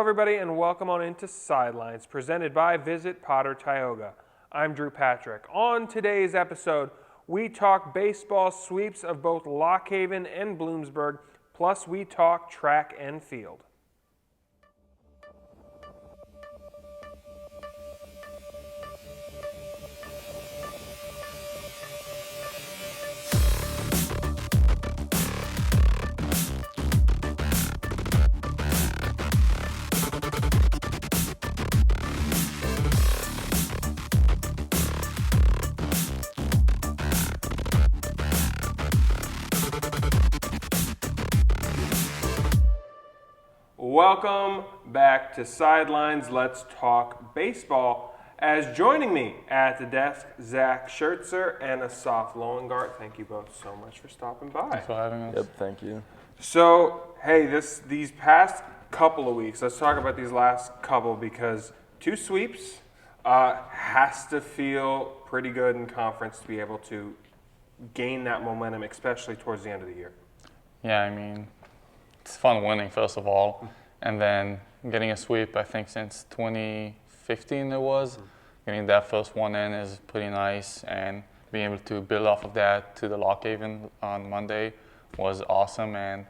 everybody, and welcome on into Sidelines, presented by Visit Potter Tioga. I'm Drew Patrick. On today's episode, we talk baseball sweeps of both Lock Haven and Bloomsburg, plus we talk track and field. Welcome back to Sidelines. Let's talk baseball. As joining me at the desk, Zach Shertzer and Assaf Lowengart. Thank you both so much for stopping by. Thanks for having us. Yep, thank you. So, hey, these past couple of weeks, let's talk about these last couple because two sweeps has to feel pretty good in conference to be able to gain that momentum, especially towards the end of the year. Yeah, I mean, it's fun winning, first of all, and then getting a sweep, I think since 2015 it was. Getting that first one in is pretty nice, and being able to build off of that to the Lock Haven on Monday was awesome, and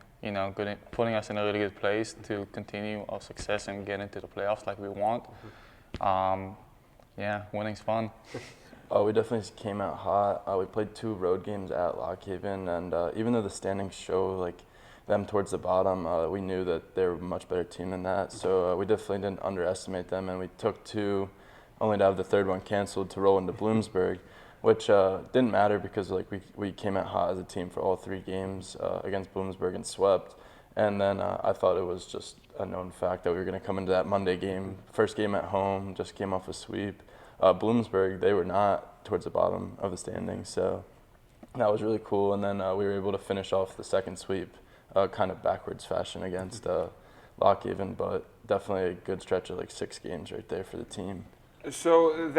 putting us in a really good place to continue our success and get into the playoffs like we want. Yeah, winning's fun. We definitely came out hot. We played 2 road games at Lock Haven, and even though the standings show them towards the bottom, we knew that they were a much better team than that. So we definitely didn't underestimate them, and we took 2, only to have the third one canceled to roll into Bloomsburg, which didn't matter because we came out hot as a team for all 3 games against Bloomsburg and swept. And then I thought it was just a known fact that we were going to come into that Monday game, first game at home, just came off a sweep. Bloomsburg, they were not towards the bottom of the standings, so that was really cool. And then we were able to finish off the second sweep kind of backwards fashion against Lock Haven, but definitely a good stretch of 6 games right there for the team. So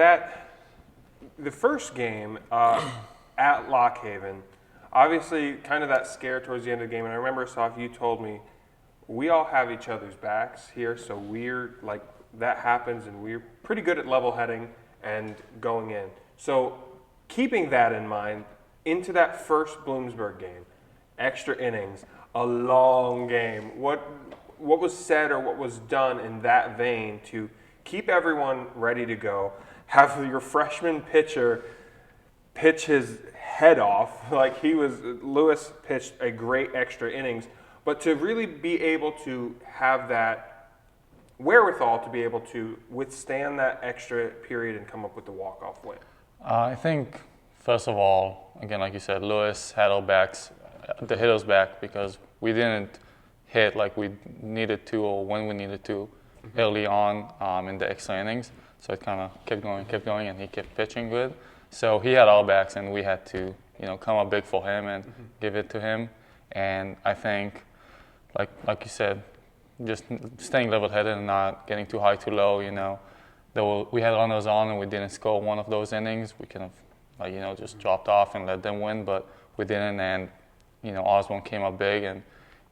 the first game at Lock Haven, obviously kind of that scare towards the end of the game, and I remember, Assaf, you told me we all have each other's backs here, so we're that happens and we're pretty good at level heading and going in. So keeping that in mind, into that first Bloomsburg game, extra innings, a long game. What was said or what was done in that vein to keep everyone ready to go? Have your freshman pitcher pitch his head off Lewis pitched a great extra innings, but to really be able to have that wherewithal to be able to withstand that extra period and come up with the walk-off win. I think, first of all, again, like you said, Lewis had our backs, the hitters back, because we didn't hit like we needed to or when we needed to early on in the extra innings. So it kind of kept going, and he kept pitching good. So he had our backs, and we had to, come up big for him and give it to him. And I think, like you said, just staying level-headed and not getting too high, too low. We had runners on, and we didn't score one of those innings. We could have, just dropped off and let them win, but we didn't. And Osborne came up big, and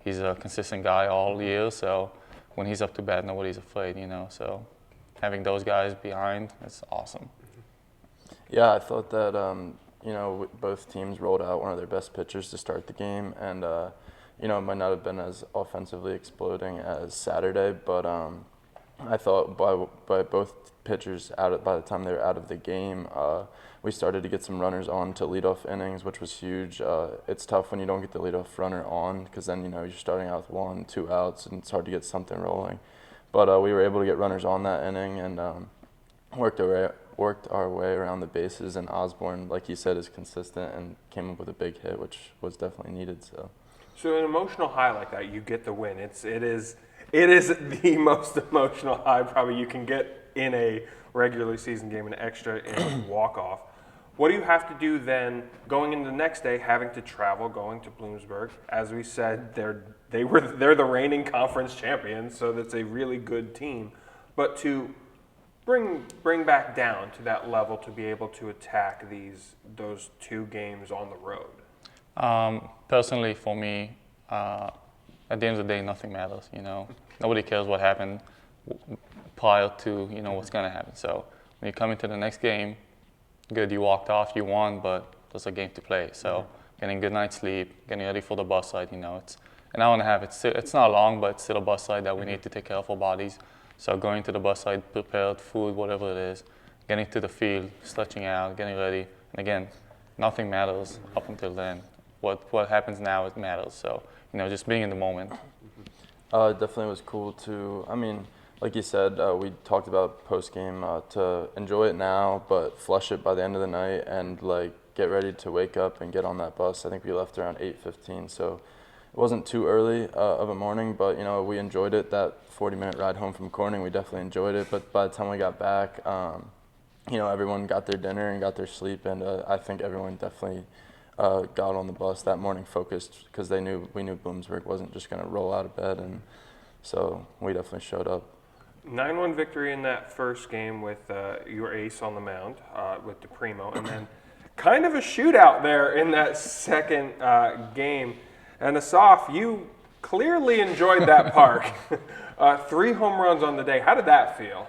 he's a consistent guy all year. So when he's up to bat, nobody's afraid. So having those guys behind, it's awesome. Yeah, I thought that both teams rolled out one of their best pitchers to start the game, and it might not have been as offensively exploding as Saturday, but I thought by both pitchers by the time they were out of the game, we started to get some runners on to leadoff innings, which was huge. It's tough when you don't get the leadoff runner on because then you're starting out with 1, 2 outs, and it's hard to get something rolling. But we were able to get runners on that inning and worked our way around the bases. And Osborne, like you said, is consistent and came up with a big hit, which was definitely needed. So an emotional high like that, you get the win. It is the most emotional high probably you can get in a regular season game, an extra inning walk-off. What do you have to do then going into the next day, having to travel, going to Bloomsburg? As we said, they're the reigning conference champions, so that's a really good team. But to bring back down to that level to be able to attack those 2 games on the road. Personally, for me, at the end of the day, nothing matters. Nobody cares what happened prior to what's going to happen. So when you come into the next game, good, you walked off, you won, but there's a game to play. So getting good night's sleep, getting ready for the bus ride, it's an hour and a half. It's not long, but it's still a bus ride that we need to take care of our bodies. So going to the bus ride, prepared, food, whatever it is, getting to the field, stretching out, getting ready. And again, nothing matters up until then. What happens now, it matters. So, just being in the moment. It definitely was cool to, like you said, we talked about post-game to enjoy it now, but flush it by the end of the night and get ready to wake up and get on that bus. I think we left around 8:15, so it wasn't too early of a morning, but we enjoyed it. That 40-minute ride home from Corning, we definitely enjoyed it. But by the time we got back, everyone got their dinner and got their sleep, and I think everyone definitely got on the bus that morning focused because we knew Bloomsburg wasn't just going to roll out of bed, and so we definitely showed up. 9-1 victory in that first game with your ace on the mound with Deprimo, and then kind of a shootout there in that second game. And Assaf, you clearly enjoyed that park. 3 home runs on the day. How did that feel?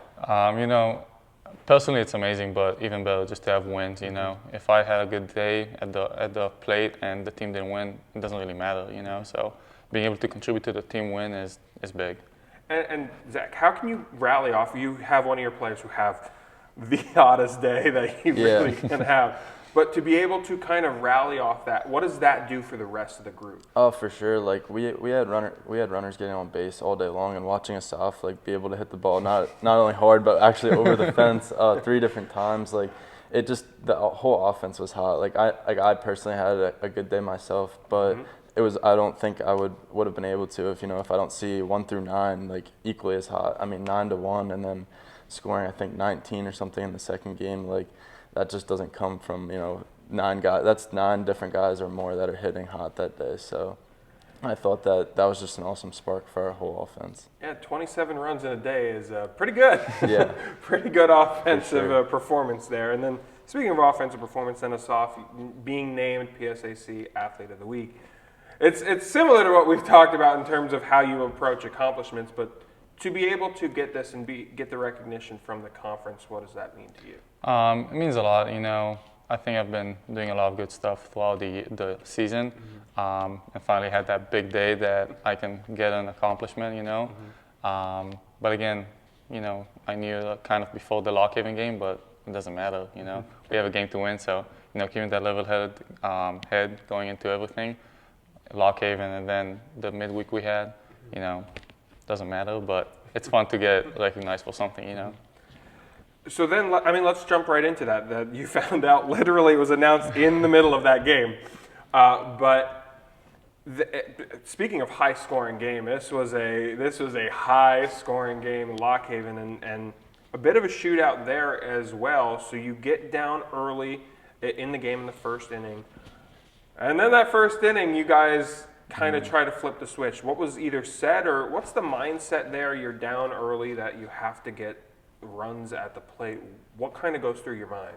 Personally, it's amazing, but even better just to have wins. If I had a good day at the plate and the team didn't win, it doesn't really matter. So being able to contribute to the team win is big. And Zach, how can you rally off? You have one of your players who have the hottest day that you really can have. But to be able to kind of rally off that, what does that do for the rest of the group? Oh, for sure. We had runners getting on base all day long, and watching Assaf be able to hit the ball not only hard but actually over the fence 3 different times. It just, the whole offense was hot. I personally had a good day myself, but it was, I don't think I would have been able to if I don't see 1 through 9 equally as hot. 9-1 and then scoring I think 19 or something in the second game. That just doesn't come from 9 guys. That's 9 different guys or more that are hitting hot that day. So I thought that was just an awesome spark for our whole offense. Yeah, 27 runs in a day is pretty good. Yeah, pretty good offensive performance there. And then speaking of offensive performance, then Assaf being named PSAC Athlete of the Week. It's similar to what we've talked about in terms of how you approach accomplishments, but to be able to get this and get the recognition from the conference, what does that mean to you? It means a lot. I think I've been doing a lot of good stuff throughout the season, and finally had that big day that I can get an accomplishment. But again, I knew kind of before the Lock Haven game, but it doesn't matter. We have a game to win, so keeping that level-headed head going into everything, Lock Haven, and then the midweek we had, doesn't matter, but it's fun to get recognized for something, So then, let's jump right into that you found out literally it was announced in the middle of that game. Speaking of high-scoring game, this was a high-scoring game, Lock Haven, and a bit of a shootout there as well. So you get down early in the game in the first inning. And then that first inning, you guys kind of try to flip the switch. What was either said or what's the mindset there? You're down early that you have to get runs at the plate. What kind of goes through your mind?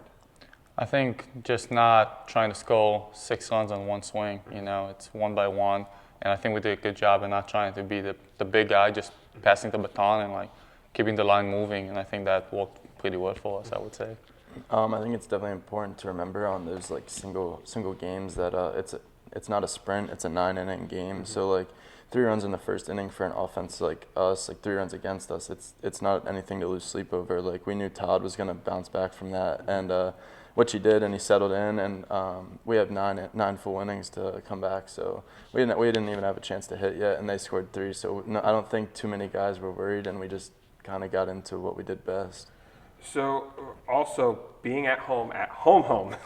I think just not trying to score 6 runs on one swing. It's 1 by 1. And I think we did a good job in not trying to be the big guy, just passing the baton and keeping the line moving. And I think that worked pretty well for us, I would say. I think it's definitely important to remember on those single games that it's not a sprint, it's a 9-inning game. So 3 runs in the first inning for an offense like us, 3 runs against us, it's not anything to lose sleep over. We knew Todd was going to bounce back from that, and which he did, and he settled in, and we have 9 full innings to come back. So we didn't even have a chance to hit yet, and they scored 3. So no, I don't think too many guys were worried, and we just kind of got into what we did best. So also being at home,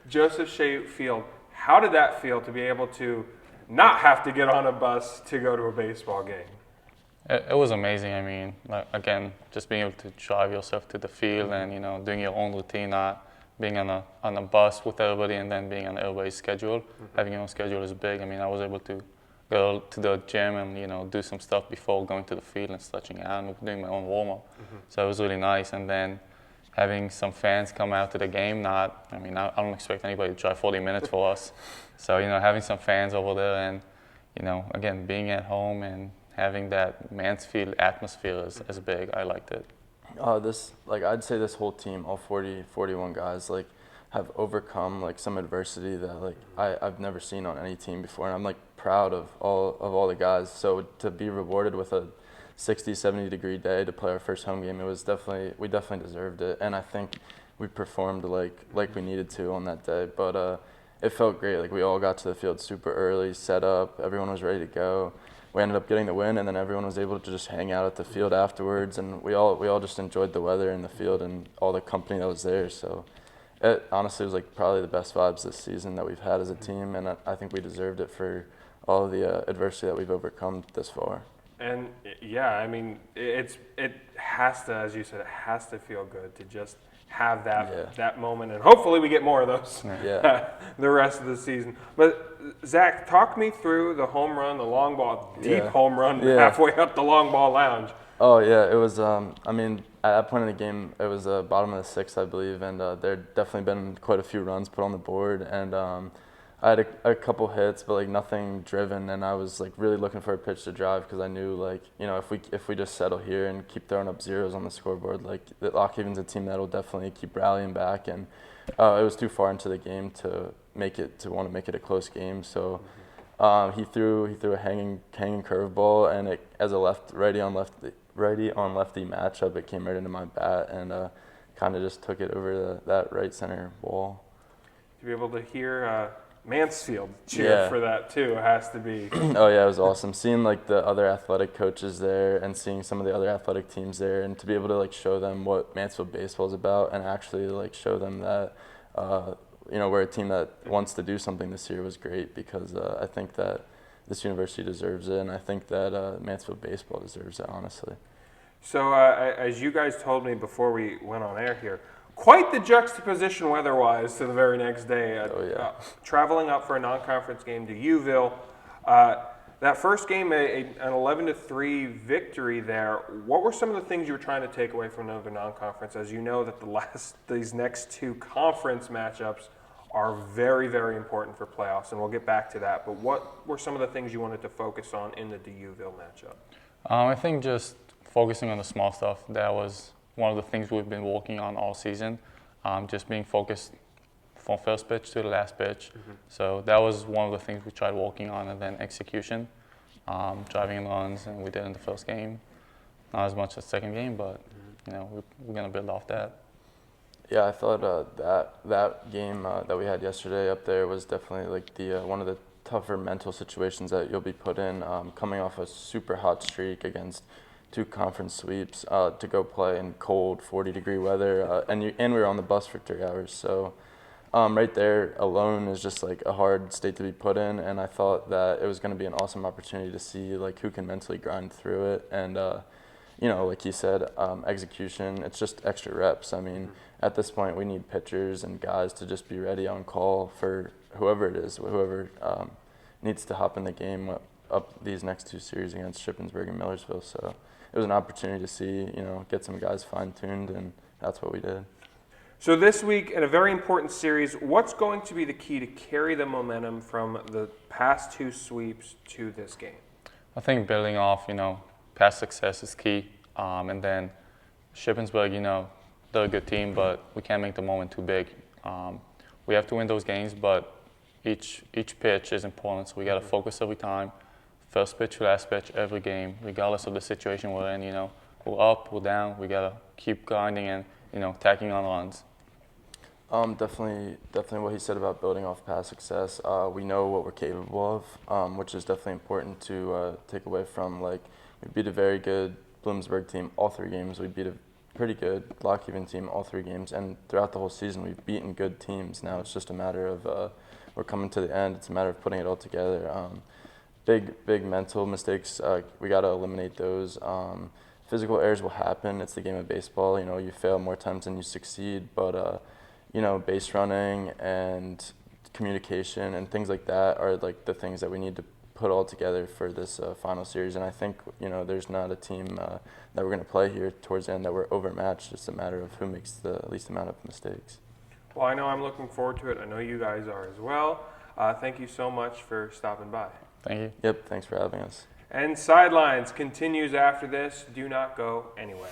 Joseph Shea Field, how did that feel to be able to not have to get on a bus to go to a baseball game? It was amazing. Again, just being able to drive yourself to the field and doing your own routine, not being on a bus with everybody and then being on everybody's schedule. Having your own schedule is big. I was able to go to the gym and do some stuff before going to the field and stretching out and doing my own warm-up. So it was really nice. And then having some fans come out to the game, I don't expect anybody to drive 40 minutes for us. So, having some fans over there and, again, being at home and having that Mansfield atmosphere is big. I liked it. I'd say this whole team, all 41 guys, like, have overcome like some adversity that like I've never seen on any team before, and I'm like proud of all the guys. So to be rewarded with a 60, 70-degree day to play our first home game, we definitely deserved it, and I think we performed like we needed to on that day. But it felt great. Like, we all got to the field super early, set up, everyone was ready to go. We ended up getting the win, and then everyone was able to just hang out at the field afterwards, and we all just enjoyed the weather in the field and all the company that was there. So it honestly was like probably the best vibes this season that we've had as a team, and I think we deserved it for all of the adversity that we've overcome this far. And yeah, I mean, it has to, as you said, it has to feel good to just have that moment, and hopefully we get more of those the rest of the season. But Zach, talk me through the home run, the long ball, deep home run halfway up the long ball lounge. Oh yeah, it was. I mean, at that point in the game, it was bottom of the sixth, I believe, and there definitely been quite a few runs put on the board, and I had a couple hits, but like nothing driven, and I was like really looking for a pitch to drive because I knew, like, you know, if we just settle here and keep throwing up zeros on the scoreboard, like, Lock Haven's a team that'll definitely keep rallying back, and it was too far into the game to want to make it a close game. So he threw a hanging curveball, and it, as a righty on lefty matchup, it came right into my bat and kind of just took it over that right center wall. To be able to hear Mansfield cheer for that too has to be. Oh yeah, it was awesome seeing like the other athletic coaches there and seeing some of the other athletic teams there, and to be able to like show them what Mansfield baseball is about and actually like show them that you know, we're a team that wants to do something this year was great, because I think that this university deserves it, and I think that Mansfield baseball deserves it, honestly. So as you guys told me before we went on air here, quite the juxtaposition weather-wise to the very next day. Traveling up for a non-conference game to Uville. That first game, an 11-3 victory there. What were some of the things you were trying to take away from another non-conference? As you know that these next two conference matchups are very, very important for playoffs, and we'll get back to that. But what were some of the things you wanted to focus on in the Uville matchup? I think just focusing on the small stuff. That was one of the things we've been working on all season, just being focused from first pitch to the last pitch. So that was one of the things we tried working on, and then execution, driving in runs, and we did in the first game. Not as much as the second game, but you know, we're going to build off that. Yeah, I thought that game that we had yesterday up there was definitely like the one of the tougher mental situations that you'll be put in, coming off a super hot streak against two conference sweeps, to go play in cold 40-degree weather, and we were on the bus for 3 hours. So right there alone is just like a hard state to be put in, and I thought that it was going to be an awesome opportunity to see like who can mentally grind through it, and you know, like you said, execution. It's just extra reps. I mean, at this point, we need pitchers and guys to just be ready on call for whoever it is, whoever needs to hop in the game up these next two series against Shippensburg and Millersville. So it was an opportunity to see, you know, get some guys fine-tuned, and that's what we did. So this week, in a very important series, what's going to be the key to carry the momentum from the past two sweeps to this game? I think building off, you know, past success is key, and then Shippensburg, you know, they're a good team, but we can't make the moment too big. We have to win those games, but each pitch is important, so we got to focus every time. First pitch to last pitch every game, regardless of the situation we're in. You know, we're up, we're down. We gotta keep grinding and, you know, tacking on runs. Definitely what he said about building off past success. We know what we're capable of, which is definitely important to take away from. Like, we beat a very good Bloomsburg team all 3 games. We beat a pretty good Lock Haven team all 3 games, and throughout the whole season we've beaten good teams. Now it's just a matter of we're coming to the end. It's a matter of putting it all together. Big mental mistakes, we got to eliminate those. Physical errors will happen. It's the game of baseball. You know, you fail more times than you succeed, but you know, base running and communication and things like that are like the things that we need to put all together for this final series. And I think, you know, there's not a team that we're going to play here towards the end that we're overmatched. It's a matter of who makes the least amount of mistakes. Well, I know I'm looking forward to it. I know you guys are as well. Thank you so much for stopping by. Thank you. Yep, thanks for having us. And Sidelines continues after this. Do not go anywhere.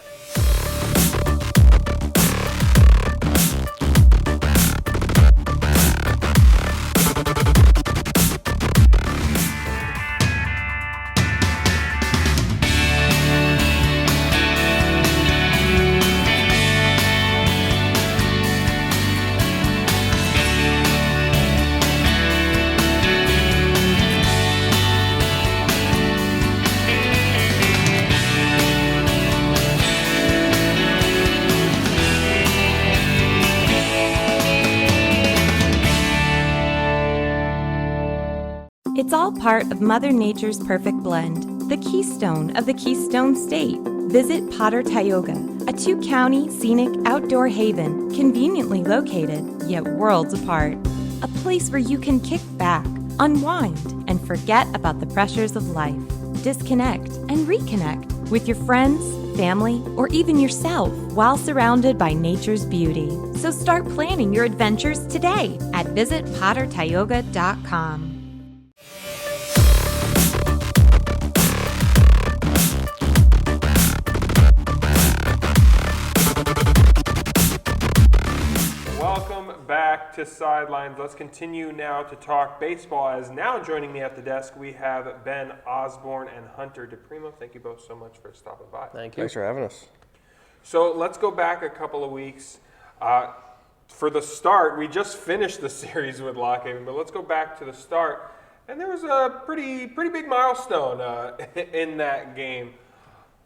It's all part of Mother Nature's perfect blend, the keystone of the Keystone State. Visit Potter Tioga, a 2-county scenic outdoor haven conveniently located, yet worlds apart. A place where you can kick back, unwind, and forget about the pressures of life. Disconnect and reconnect with your friends, family, or even yourself while surrounded by nature's beauty. So start planning your adventures today at visitpottertioga.com. Welcome back to Sidelines. Let's continue now to talk baseball. As now joining me at the desk, we have Ben Osborne and Hunter Deprimo. Thank you both so much for stopping by. Thank you. Thanks for having us. So let's go back a couple of weeks. For the start, we just finished the series with Lockhaven, but let's go back to the start. And there was a pretty big milestone in that game.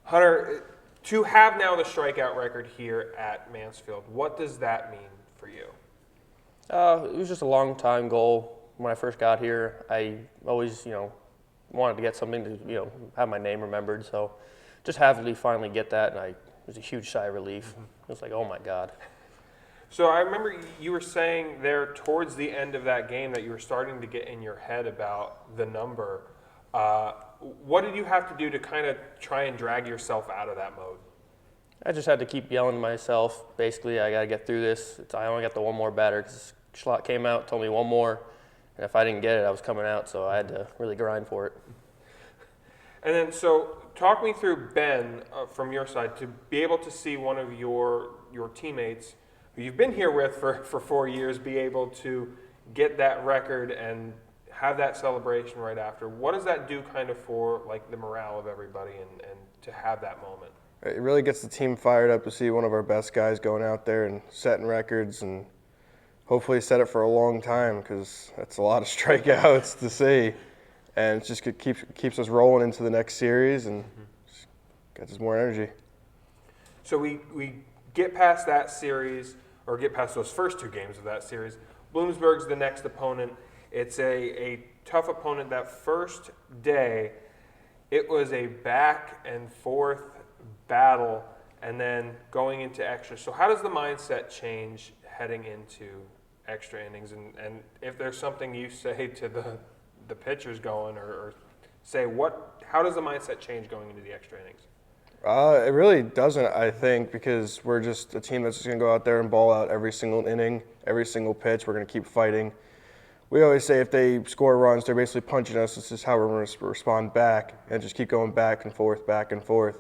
Hunter, to have now the strikeout record here at Mansfield, what does that mean for you? It was just a long time goal. When I first got here, I always, wanted to get something to, have my name remembered. So just having to finally get that, and it was a huge sigh of relief. It was like, oh my God. So I remember you were saying there towards the end of that game that you were starting to get in your head about the number. What did you have to do to kind of try and drag yourself out of that mode? I just had to keep yelling to myself. Basically, I got to get through this. I only got the one more batter because Schlott came out, told me one more, and if I didn't get it, I was coming out, so I had to really grind for it. And then, so talk me through, Ben, from your side, to be able to see one of your teammates who you've been here with for 4 years be able to get that record and have that celebration right after. What does that do kind of for like the morale of everybody and to have that moment? It really gets the team fired up to see one of our best guys going out there and setting records and hopefully set it for a long time because that's a lot of strikeouts to see. And it just keeps us rolling into the next series and gets us more energy. So we get past that series, or get past those first 2 games of that series. Bloomsburg's the next opponent. It's a tough opponent. That first day, it was a back and forth battle and then going into extra. So how does the mindset change heading into extra innings? And if there's something you say to the pitchers going or say, how does the mindset change going into the extra innings? It really doesn't, I think, because we're just a team that's just going to go out there and ball out every single inning, every single pitch. We're going to keep fighting. We always say if they score runs, they're basically punching us. This is how we're going to respond back and just keep going back and forth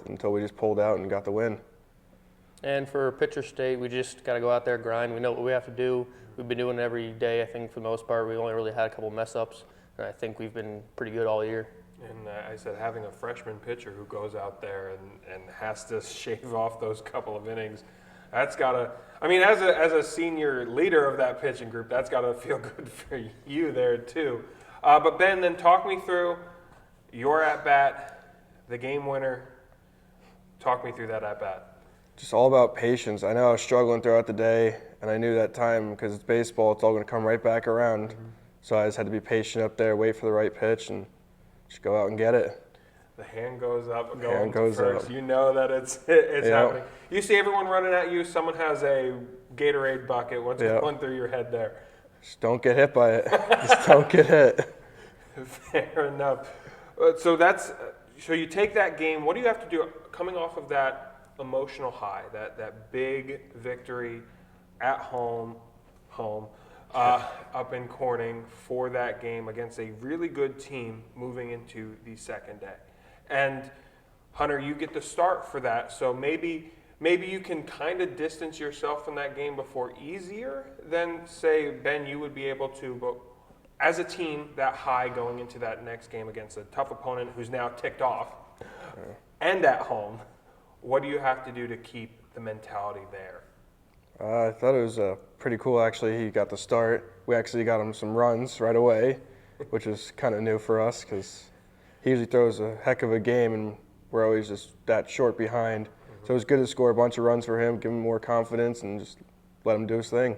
until we just pulled out and got the win. And for Pitcher State, we just got to go out there, grind. We know what we have to do. We've been doing it every day, I think, for the most part. We only really had a couple mess-ups, and I think we've been pretty good all year. And I said having a freshman pitcher who goes out there and has to shave off those couple of innings, that's got to – I mean, as a senior leader of that pitching group, that's got to feel good for you there too. But Ben, then talk me through your at-bat, the game winner. Talk me through that at-bat. Just all about patience. I know I was struggling throughout the day, and I knew that time because it's baseball, it's all going to come right back around. Mm-hmm. So I just had to be patient up there, wait for the right pitch, and just go out and get it. The hand goes up, going to first. You know that it's happening. You see everyone running at you. Someone has a Gatorade bucket. What's going through your head there? Just don't get hit by it. Just don't get hit. Fair enough. So you take that game. What do you have to do coming off of that emotional high, that big victory at home, up in Corning for that game against a really good team moving into the second day? And Hunter, you get the start for that, so maybe you can kind of distance yourself from that game before easier than, say, Ben, you would be able to. But as a team, that high going into that next game against a tough opponent who's now ticked off and at home, what do you have to do to keep the mentality there? I thought it was pretty cool, actually. He got the start. We actually got him some runs right away, which is kind of new for us because he usually throws a heck of a game, and we're always just that short behind. So it was good to score a bunch of runs for him, give him more confidence, and just let him do his thing.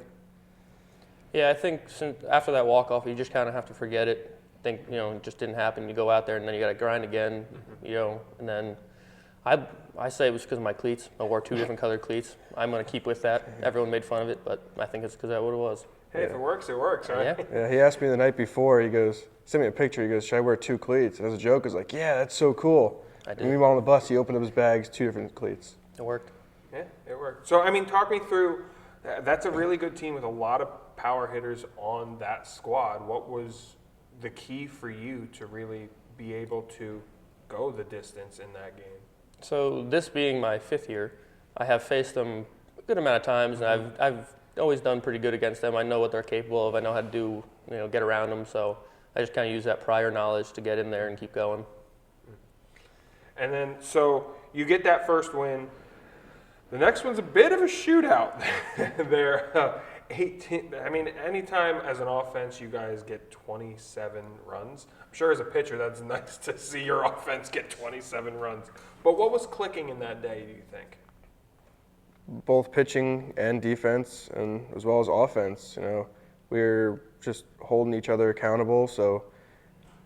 Yeah, I think after that walk-off, you just kind of have to forget it. Think, it just didn't happen. You go out there, and then you got to grind again, and then I say it was because of my cleats. I wore 2 different colored cleats. I'm going to keep with that. Everyone made fun of it, but I think it's because that's what it was. Hey, if it works, right? Yeah, he asked me the night before, he goes, send me a picture, he goes, should I wear 2 cleats? And as a joke, I was like, yeah, that's so cool. I did. And meanwhile on the bus, he opened up his bags, 2 different cleats. It worked. Yeah, it worked. So, talk me through, that's a really good team with a lot of power hitters on that squad. What was the key for you to really be able to go the distance in that game? So this being my 5th year, I have faced them a good amount of times, and I've always done pretty good against them. I know what they're capable of. I know how to do, get around them. So I just kind of use that prior knowledge to get in there and keep going. And then, so you get that first win. The next one's a bit of a shootout there. 18. Anytime as an offense you guys get 27 runs, I'm sure as a pitcher that's nice to see your offense get 27 runs. But what was clicking in that day, do you think? Both pitching and defense, and as well as offense. We were just holding each other accountable. So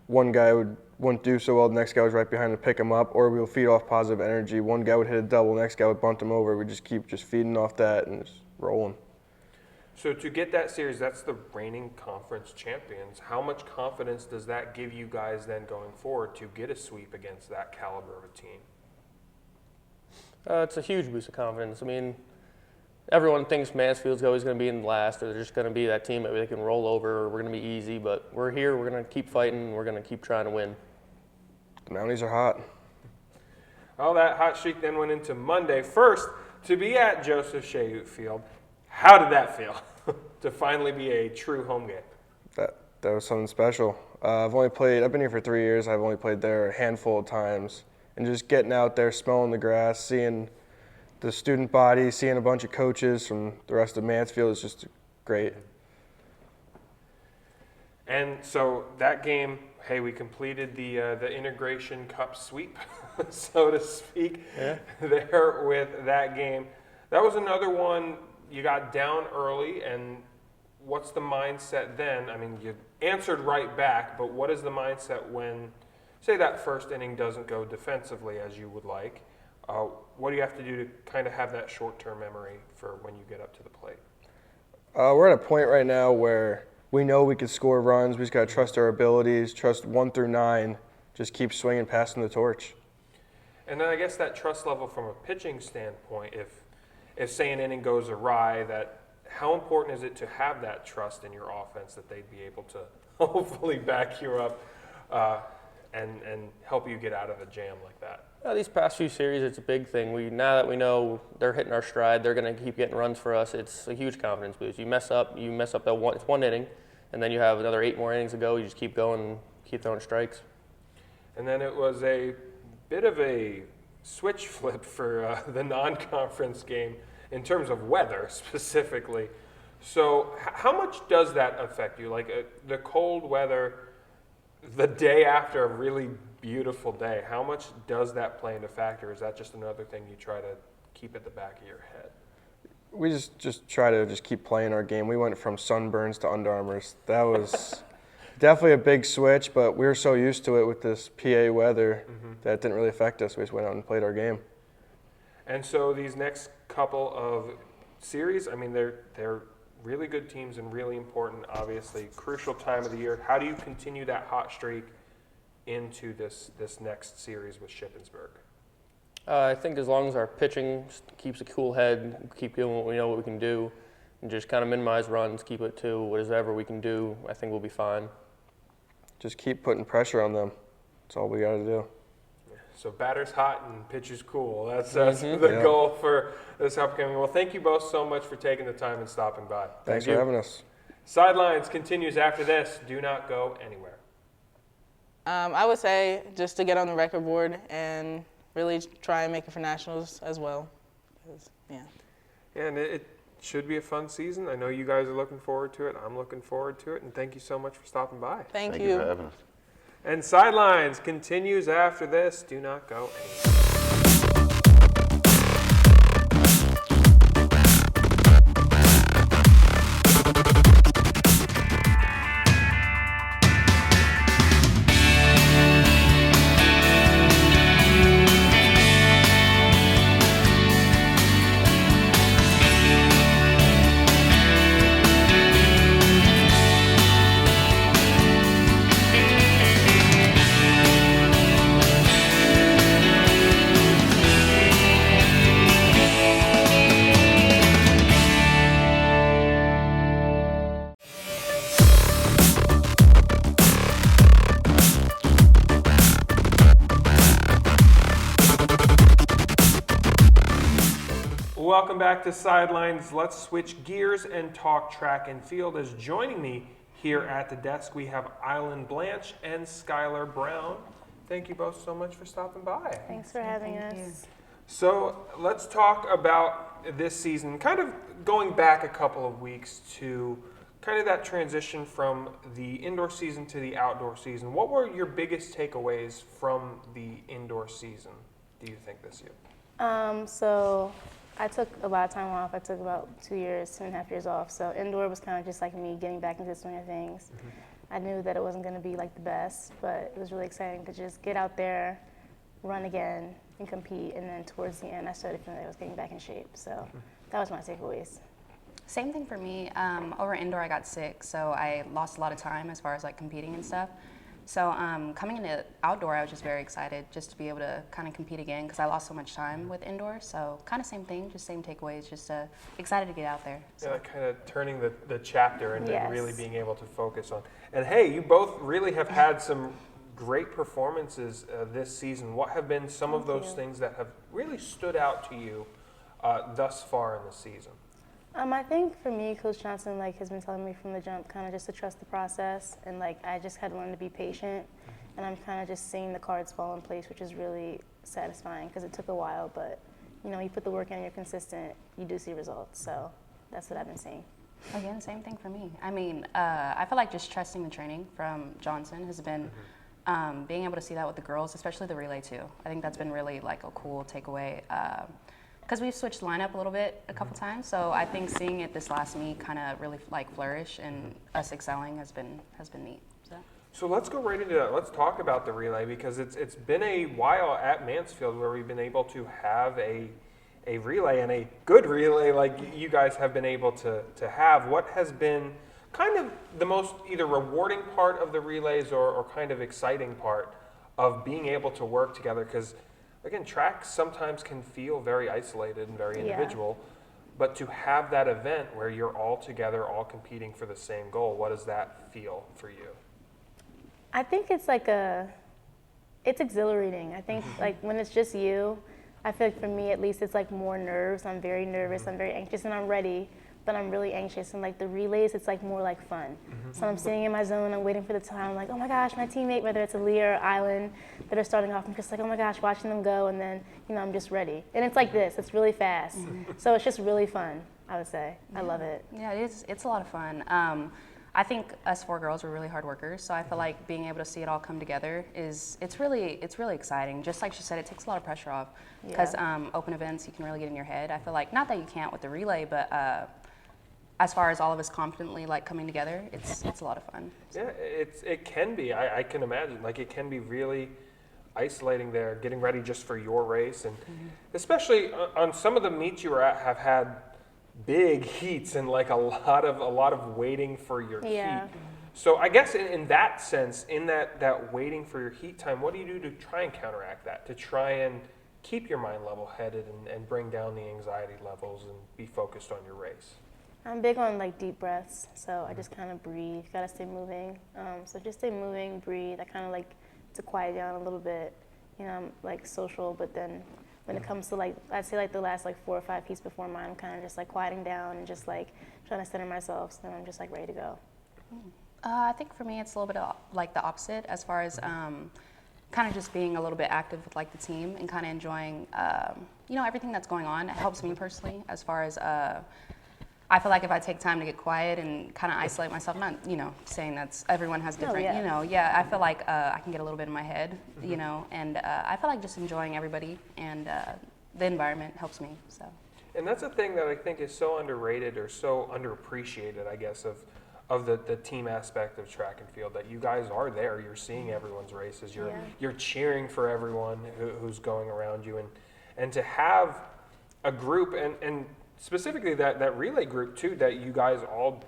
one guy wouldn't do so well, the next guy was right behind to pick him up, or we'll feed off positive energy. One guy would hit a double, the next guy would bunt him over. We just keep feeding off that and just rolling. So to get that series, that's the reigning conference champions. How much confidence does that give you guys then going forward to get a sweep against that caliber of a team? It's a huge boost of confidence. Everyone thinks Mansfield's always going to be in last, or they're just going to be that team that they can roll over, or we're going to be easy. But we're here. We're going to keep fighting. We're going to keep trying to win. The Mounties are hot. Well, that hot streak then went into Monday. First, to be at Joseph Shea Field, how did that feel to finally be a true home game? That was something special. I've been here for 3 years. I've only played there a handful of times. And just getting out there, smelling the grass, seeing the student body, seeing a bunch of coaches from the rest of Mansfield is just great. And so that game, hey, we completed the Integration Cup sweep, so to speak, there with that game. That was another one. You got down early, and what's the mindset then? You answered right back, but what is the mindset when, say, that first inning doesn't go defensively as you would like? What do you have to do to kind of have that short-term memory for when you get up to the plate? We're at a point right now where we know we can score runs. We just got to trust our abilities, trust 1 through 9, just keep swinging, passing the torch. And then I guess that trust level from a pitching standpoint, if say an inning goes awry, how important is it to have that trust in your offense that they'd be able to hopefully back you up and help you get out of a jam like that? These past few series, it's a big thing. Now that we know they're hitting our stride, they're going to keep getting runs for us. It's a huge confidence boost. You mess up that one. It's 1 inning, and then you have another 8 more innings to go. You just keep going, and keep throwing strikes. And then it was a bit of a switch flip for the non-conference game in terms of weather specifically. So how much does that affect you? Like the cold weather, the day after a really beautiful day, how much does that play into factor? Is that just another thing you try to keep at the back of your head? We just try to keep playing our game. We went from sunburns to Under Armours. That was definitely a big switch, but we were so used to it with this PA weather that it didn't really affect us. We just went out and played our game. And so these next couple of series, they're really good teams and really important, obviously, crucial time of the year. How do you continue that hot streak into this next series with Shippensburg? I think as long as our pitching keeps a cool head, keep doing what we know what we can do, and just kind of minimize runs, keep it to whatever we can do, I think we'll be fine. Just keep putting pressure on them. That's all we got to do. So batter's hot and pitcher's cool. That's the goal for this upcoming. Well, thank you both so much for taking the time and stopping by. Thanks for having us. Sidelines continues after this. Do not go anywhere. I would say just to get on the record board and really try and make it for nationals as well. Yeah, and it should be a fun season. I know you guys are looking forward to it. I'm looking forward to it. And thank you so much for stopping by. Thank you for having us. And Sidelines continues after this. Do not go anywhere. Welcome back to Sidelines. Let's switch gears and talk track and field. As joining me here at the desk, we have Island Blanche and Skylar Brown. Thank you both so much for stopping by. Thanks for having us. So let's talk about this season, kind of going back a couple of weeks to kind of that transition from the indoor season to the outdoor season. What were your biggest takeaways from the indoor season, do you think, this year? So I took a lot of time off. I took about 2.5 years off. So indoor was kind of just like me getting back into the swing of things. I knew that it wasn't going to be like the best, but it was really exciting to just get out there, run again, and compete. And then towards the end, I started feeling like I was getting back in shape. So that was my takeaways. Same thing for me. Over indoor, I got sick, so I lost a lot of time as far as like competing and stuff. So coming into outdoor, I was just very excited just to be able to kind of compete again because I lost so much time with indoor. So kind of same thing, just same takeaways, just excited to get out there. So. Yeah, kind of turning the chapter and Yes. really being able to focus on. And hey, you both really have had some great performances this season. What have been some of those things that have really stood out to you thus far in the season? I think for me, Coach Johnson has been telling me from the jump kind of just to trust the process, and I just had to learn to be patient, and I'm kind of just seeing the cards fall in place, which is really satisfying because it took a while, but you put the work in and you're consistent, you do see results. So that's what I've been seeing. Again, same thing for me. I mean, I feel like just trusting the training from Johnson has been being able to see that with the girls, especially the relay too. I think that's been really a cool takeaway. Because we've switched lineup a little bit a couple times, so I think seeing it this last meet kind of really flourish and us excelling has been neat. So let's go right into that. Let's talk about the relay because it's been a while at Mansfield where we've been able to have a relay and a good relay like you guys have been able to have. What has been kind of the most either rewarding part of the relays or kind of exciting part of being able to work together? Because again, track sometimes can feel very isolated and very individual, but to have that event where you're all together, all competing for the same goal, what does that feel for you? I think it's it's exhilarating. I think when it's just you, I feel like for me at least, it's more nerves. I'm very nervous, I'm very anxious, and I'm ready, but I'm really anxious. And the relays, it's more fun. So I'm sitting in my zone, I'm waiting for the time, I'm oh my gosh, my teammate, whether it's a Leah or Island that are starting off, I'm just oh my gosh, watching them go, and then, I'm just ready. And it's this, it's really fast. So it's just really fun, I would say. I love it. Yeah, it's a lot of fun. I think us four girls are really hard workers, so I feel like being able to see it all come together it's really exciting. Just like she said, it takes a lot of pressure off because open events, you can really get in your head. I feel like, not that you can't with the relay, but as far as all of us confidently coming together, it's a lot of fun. So. Yeah, it can be. I can imagine. it can be really isolating there, getting ready just for your race, and especially on some of the meets you were at have had big heats and a lot of waiting for your heat. So I guess in that sense, in that waiting for your heat time, what do you do to try and counteract that? To try and keep your mind level-headed and bring down the anxiety levels and be focused on your race? I'm big on deep breaths, so I just kind of breathe. Gotta stay moving. So just stay moving, breathe. I kind of to quiet down a little bit, you know, I'm like social, but then when it comes to like, I'd say like the last like 4 or 5 pieces before mine, I'm kind of just like quieting down and just like trying to center myself, so then I'm just like ready to go. I think for me it's a little bit like the opposite as far as kind of just being a little bit active with like the team and kind of enjoying you know, everything that's going on. It helps me personally as far as I feel like if I take time to get quiet and kind of isolate myself, not, you know, saying that's everyone has different, yeah. you know, yeah, I feel like I can get a little bit in my head, you know, and I feel like just enjoying everybody and the environment helps me, so. And that's a thing that I think is so underrated or so underappreciated, I guess, of the team aspect of track and field, that you guys are there, you're seeing everyone's races, you're cheering for everyone who's going around you, and to have a group, and specifically that relay group too, that you guys all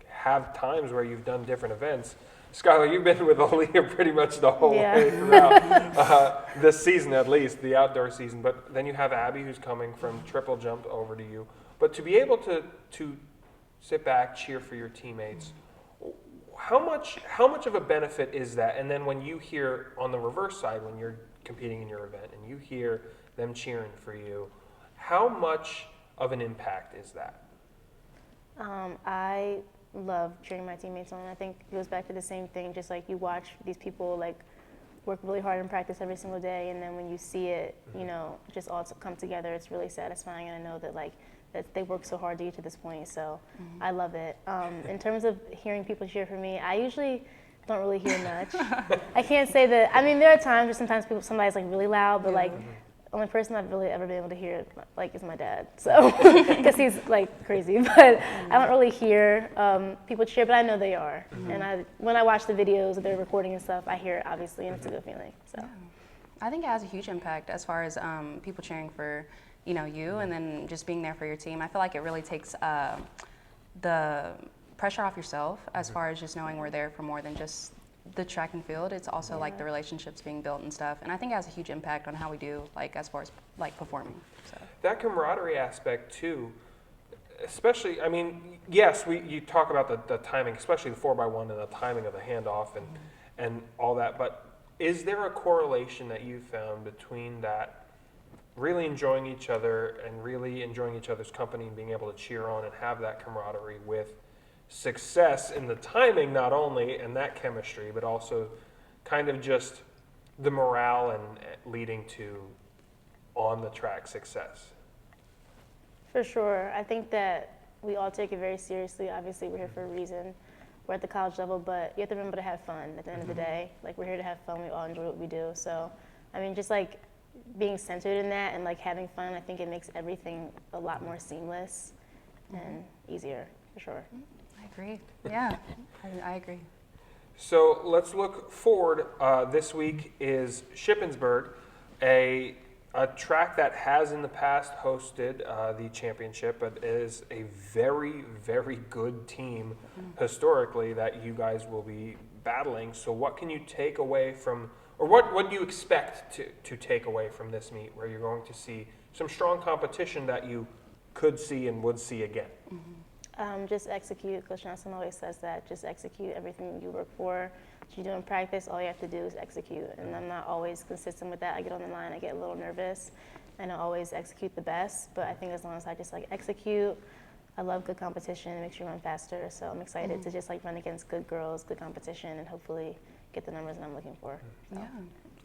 have times where you've done different events. Skylar, you've been with Aaliyah pretty much the whole way throughout this season, at least, the outdoor season. But then you have Abby, who's coming from triple jump over to you. But to be able to sit back, cheer for your teammates, how much of a benefit is that? And then when you hear on the reverse side, when you're competing in your event, and you hear them cheering for you, how much of an impact is that? I love cheering my teammates on. I think it goes back to the same thing, just like you watch these people like work really hard in practice every single day, and then when you see it, you know, just all come together, it's really satisfying, and I know that like that they work so hard to get to this point, so I love it. In terms of hearing people cheer for me, I usually don't really hear much. I can't say that, I mean, there are times where sometimes somebody's like really loud, but like the only person I've really ever been able to hear it, like, is my dad. So, because he's like crazy, but I don't really hear people cheer, but I know they are. And when I watch the videos that they're recording and stuff, I hear it obviously, and it's a good feeling. So, yeah. I think it has a huge impact as far as people cheering for, you know, you, and then just being there for your team. I feel like it really takes the pressure off yourself as far as just knowing we're there for more than just the track and field. It's also like the relationships being built and stuff, and I think it has a huge impact on how we do, like as far as like performing. So That camaraderie aspect too, especially, I mean, yes, you talk about the timing, especially the 4x1 and the timing of the handoff and all that, but is there a correlation that you found between that really enjoying each other and really enjoying each other's company and being able to cheer on and have that camaraderie with success in the timing, not only, and that chemistry, but also kind of just the morale and leading to on the track success? for sure, I think that we all take it very seriously. Obviously, we're here for a reason. We're at the college level, but you have to remember to have fun at the end of the day. Like, we're here to have fun. We all enjoy what we do. So, I mean, just like being centered in that and like having fun, I think it makes everything a lot more seamless and easier, for sure. I agree. Yeah, I agree. So let's look forward. This week is Shippensburg, a track that has in the past hosted the championship, but is a very, very good team historically that you guys will be battling. So what can you take away from, or what do you expect to take away from this meet, where you're going to see some strong competition that you could see and would see again? Just execute. Coach Johnson always says that. Just execute everything you work for. What you do in practice, all you have to do is execute. And I'm not always consistent with that. I get on the line, I get a little nervous, and I always execute the best. But I think as long as I just like execute, I love good competition. It makes you run faster. So I'm excited to just like run against good girls, good competition, and hopefully get the numbers that I'm looking for. So. Yeah,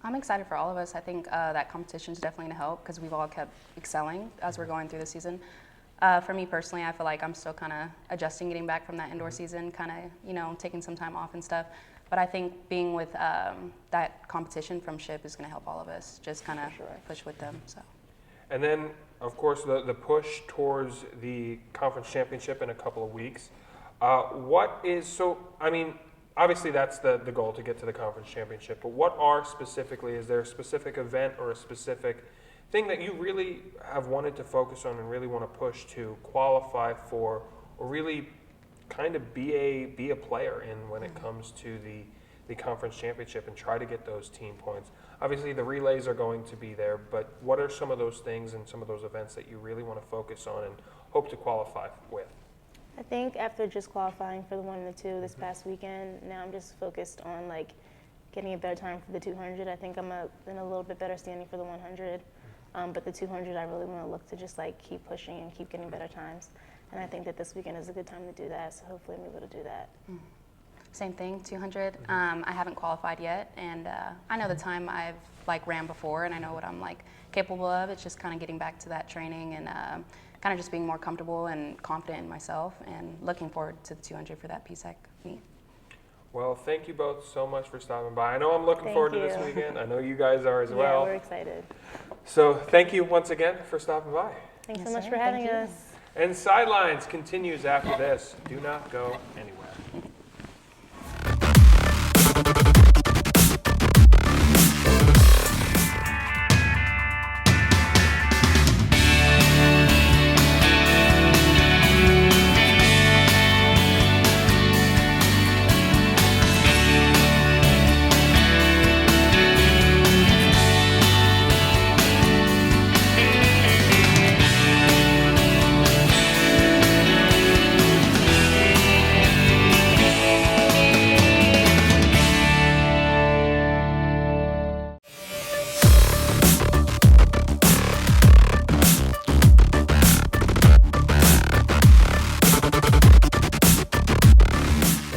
I'm excited for all of us. I think that competition is definitely going to help because we've all kept excelling as we're going through the season. For me personally, I feel like I'm still kind of adjusting, getting back from that indoor season, kind of, you know, taking some time off and stuff. But I think being with that competition from SHIP is going to help all of us, just kind of push with them. So. And then, of course, the push towards the conference championship in a couple of weeks. I mean, obviously that's the goal, to get to the conference championship, but what are specifically, is there a specific event or a specific thing that you really have wanted to focus on and really want to push to qualify for, or really kind of be a player in when it comes to the conference championship and try to get those team points? Obviously the relays are going to be there, but what are some of those things and some of those events that you really want to focus on and hope to qualify with? I think after just qualifying for the 1 and the 2 this past weekend, now I'm just focused on like getting a better time for the 200. I think I'm in a little bit better standing for the 100. But the 200, I really want to look to just like keep pushing and keep getting better times. And I think that this weekend is a good time to do that. So hopefully I'm able to do that. Same thing, 200. I haven't qualified yet, and I know the time I've like ran before, and I know what I'm like capable of. It's just kind of getting back to that training and kind of just being more comfortable and confident in myself, and looking forward to the 200 for that PSEC meet. Well, thank you both so much for stopping by. I know I'm looking Thank forward to you. this weekend. I know you guys are as Yeah, well. we're excited. So thank you once again for stopping by. Thanks Yes, so much sir. for having Thank you. us. And Sidelines continues after this. Do not go anywhere.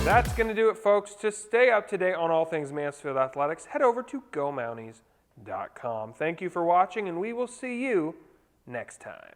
That's going to do it, folks. To stay up to date on all things Mansfield Athletics, head over to GoMounties.com. Thank you for watching, and we will see you next time.